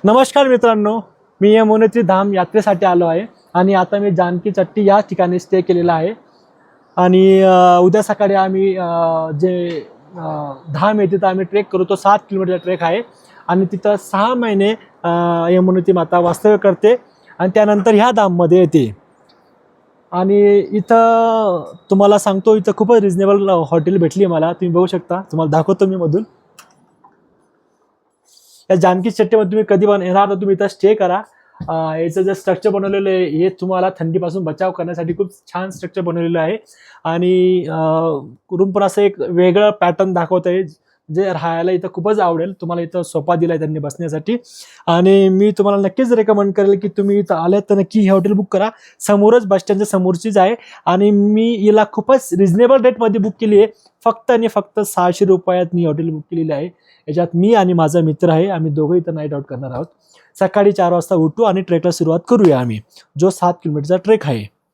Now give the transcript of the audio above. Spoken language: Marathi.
नमस्कार मित्रांनो, मी यमुनेत्री धाम यात्रेसाठी आलो आहे आणि आता मी जानकी चट्टी या ठिकाणी स्टे केलेला आहे आणि उद्या सकाळी आम्ही जे धाम आहे तिथं आम्ही ट्रेक करू. तो 7 किलोमीटरचा ट्रेक आहे आणि तिथं 6 महिने यमुनेत्री माता वास्तव्य करते आणि त्यानंतर ह्या धाममध्ये येते. आणि इथं तुम्हाला सांगतो, इथं खूपच रिजनेबल हॉटेल भेटली मला. तुम्ही बघू शकता, तुम्हाला दाखवतो मी मधून. या जानकी चट्टीमध्ये तुम्ही कधी पण येणार तर तुम्ही इथं स्टे करा. याचं जे स्ट्रक्चर बनवलेलं आहे हे तुम्हाला थंडीपासून बचाव करण्यासाठी खूप छान स्ट्रक्चर बनवलेलं आहे आणि रूम पण असं एक वेगळं पॅटर्न दाखवत आहे जे राहायला इथं खूपच आवडेल. तुम्हाला इथं सोफा दिला आहे त्यांनी बसण्यासाठी आणि मी तुम्हाला नक्कीच रेकमेंड करेल की तुम्ही इथं आले तर नक्की हे हॉटेल बुक करा. समोरच बस स्टँडच्या समोरचीच आहे आणि मी हिला खूपच रिजनेबल रेटमध्ये बुक केली आहे. फक्त आणि फक्त 600 रुपयात मी हॉटेल बुक केलेली आहे. याच्यात मी आणि माझा मित्र आहे, आम्ही दोघं इथं नाईट आउट करणार आहोत. सकाळी 4 वाजता उठू आणि ट्रेकला सुरुवात करूया आम्ही, जो 7 किलोमीटरचा ट्रेक आहे.